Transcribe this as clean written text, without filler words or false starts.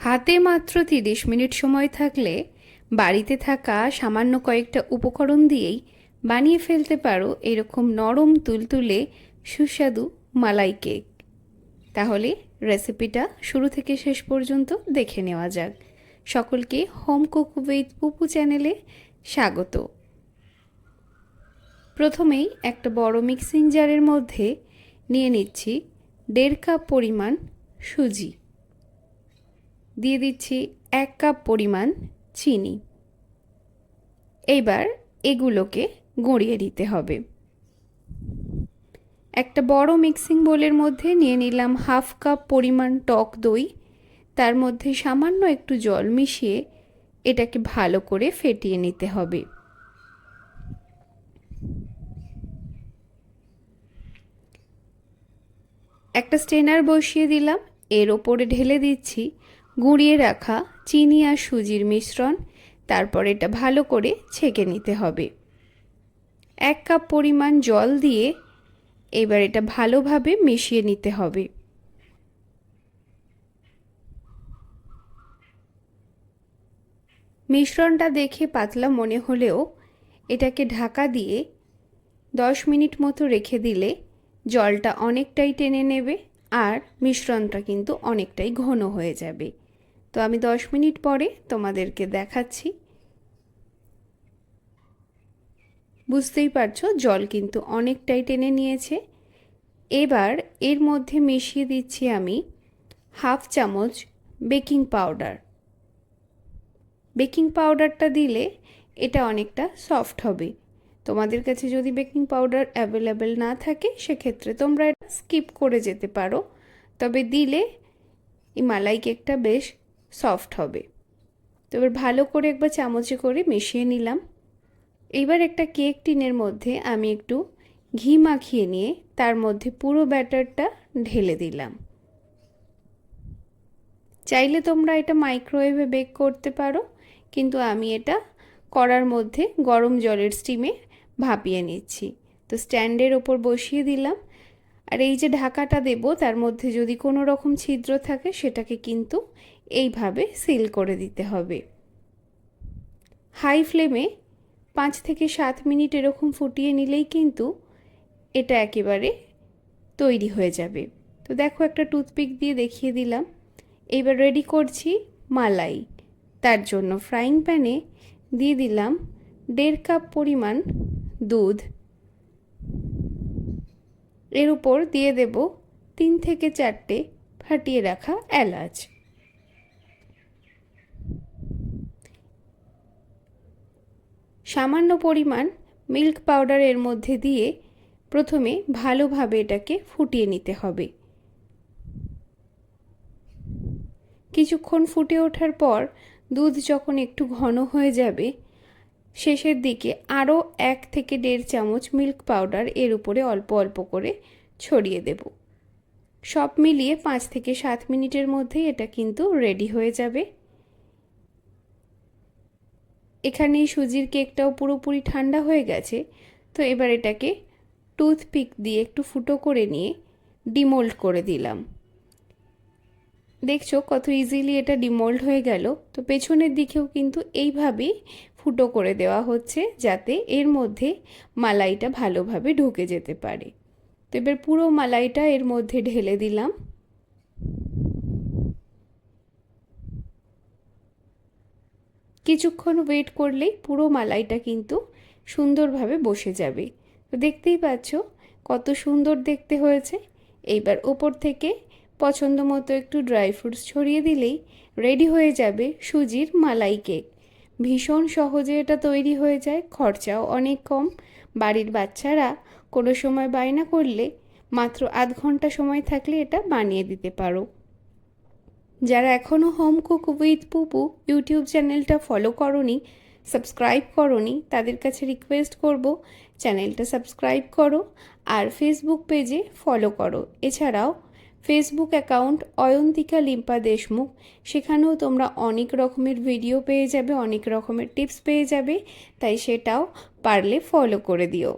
হাতে মাত্র 30 মিনিট সময় থাকলে বাড়িতে থাকা সামান্য কয়েকটা উপকরণ দিয়েই বানিয়ে ফেলতে পারো এরকম নরম তুলতুলে সুস্বাদু মালাই কেক। তাহলে রেসিপিটা শুরু থেকে শেষ পর্যন্ত দেখে নেওয়া যাক। সকলকে হোম কুক উইথ পুপু চ্যানেলে স্বাগত। প্রথমেই একটা বড় মিক্সিং জারের মধ্যে নিয়ে নিচ্ছি 1.5 কাপ পরিমাণ সুজি, দিয়ে দিচ্ছি 1 কাপ পরিমাণ চিনি। এইবার এগুলোকে গড়িয়ে নিতে হবে। একটা বড় মিক্সিং বোলের মধ্যে নিয়ে নিলাম 1/2 কাপ পরিমাণ টক দই, তার মধ্যে সামান্য একটু জল মিশিয়ে এটাকে ভালো করে ফেটিয়ে নিতে হবে। একটা স্ট্রেনার বসিয়ে দিলাম, এর ওপরে ঢেলে দিচ্ছি গুঁড়িয়ে রাখা চিনি আর সুজির মিশ্রণ, তারপর এটা ভালো করে ছেঁকে নিতে হবে। 1 কাপ পরিমাণ জল দিয়ে এবার এটা ভালোভাবে মিশিয়ে নিতে হবে। মিশ্রণটা দেখে পাতলা মনে হলেও এটাকে ঢাকা দিয়ে 10 মিনিট মতো রেখে দিলে জলটা অনেকটাই টেনে নেবে আর মিশ্রণটা কিন্তু অনেকটাই ঘন হয়ে যাবে। তো আমি 10 মিনিট পরে তোমাদেরকে দেখাচ্ছি। বুঝতেই পারছো জল কিন্তু অনেকটাই টেনে নিয়েছে। এবার এর মধ্যে মিশিয়ে দিচ্ছি আমি 1/2 চামচ বেকিং পাউডার। বেকিং পাউডারটা দিলে এটা অনেকটা সফট হবে। তোমাদের কাছে যদি বেকিং পাউডার অ্যাভেলেবেল না থাকে সেক্ষেত্রে তোমরা এটা স্কিপ করে যেতে পারো, তবে দিলে এই মালাই কেকটা বেশ সফট হবে। তো এবার ভালো করে একবার চামচে করে মিশিয়ে নিলাম। এইবার একটা কেক টিনের মধ্যে আমি একটু ঘি মাখিয়ে নিয়ে তার মধ্যে পুরো ব্যাটারটা ঢেলে দিলাম। চাইলে তোমরা এটা মাইক্রোওয়েভে বেক করতে পারো, কিন্তু আমি এটা কড়ার মধ্যে গরম জলের স্টিমে ভাপিয়ে নিচ্ছি। তো স্ট্যান্ডের ওপর বসিয়ে দিলাম, আর এই যে ঢাকাটা দেব তার মধ্যে যদি কোনো রকম ছিদ্র থাকে সেটাকে কিন্তু এইভাবে সিল করে দিতে হবে। হাই ফ্লেমে 5 থেকে 7 মিনিট এরকম ফুটিয়ে নিলেই কিন্তু এটা একেবারে তৈরি হয়ে যাবে। তো দেখো একটা টুথপিক দিয়ে দেখিয়ে দিলাম। এইবার রেডি করছি মালাই। তার জন্য ফ্রাইং প্যানে দিয়ে দিলাম 1.5 কাপ পরিমাণ দুধ। এর উপর দিয়ে দেব 3 থেকে 4টে ফাটিয়ে রাখা এলাচ। সামান্য পরিমাণ মিল্ক পাউডার এর মধ্যে দিয়ে প্রথমে ভালোভাবে এটাকে ফুটিয়ে নিতে হবে। কিছুক্ষণ ফুটে ওঠার পর দুধ যখন একটু ঘন হয়ে যাবে শেষের দিকে আরও 1 থেকে 1.5 চামচ মিল্ক পাউডার এর উপরে অল্প অল্প করে ছড়িয়ে দেব। সব মিলিয়ে 5 থেকে 7 মিনিটের মধ্যেই এটা কিন্তু রেডি হয়ে যাবে। এখানে সুজির কেকটাও পুরোপুরি ঠান্ডা হয়ে গেছে। তো এবার এটাকে টুথপিক দিয়ে একটু ফুটো করে নিয়ে ডিমোল্ড করে দিলাম। দেখছো কত ইজিলি এটা ডিমোল্ড হয়ে গেল। তো পেছনের দিকেও কিন্তু এইভাবেই ফুটো করে দেওয়া হচ্ছে যাতে এর মধ্যে মালাইটা ভালোভাবে ঢুকে যেতে পারে। তো এবার পুরো মালাইটা এর মধ্যে ঢেলে দিলাম। কিছুক্ষণ ওয়েট করলেই পুরো মালাইটা কিন্তু সুন্দরভাবে বসে যাবে। তো দেখতেই পাচ্ছ কত সুন্দর দেখতে হয়েছে। এইবার ওপর থেকে পছন্দ মতো একটু ড্রাই ফ্রুটস ছড়িয়ে দিলেই রেডি হয়ে যাবে সুজির মালাই কেক। ভীষণ সহজে এটা তৈরি হয়ে যায়, খরচাও অনেক কম। বাড়ির বাচ্চারা কোনো সময় বায়না করলে মাত্র আধ ঘন্টা সময় থাকলে এটা বানিয়ে দিতে পারো। যারা এখনও হোম কুক উইথ পুপু ইউটিউব চ্যানেলটা ফলো করনি, সাবস্ক্রাইব করনি, তাদের কাছে রিকোয়েস্ট করব চ্যানেলটা সাবস্ক্রাইব করো আর ফেসবুক পেজে ফলো করো। এছাড়াও ফেসবুক অ্যাকাউন্ট অয়ন্তিকা লিম্পা দেশমুখ, সেখানেও তোমরা অনেক রকমের ভিডিও পেয়ে যাবে, অনেক রকমের টিপস পেয়ে যাবে, তাই সেটাও পারলে ফলো করে দিও।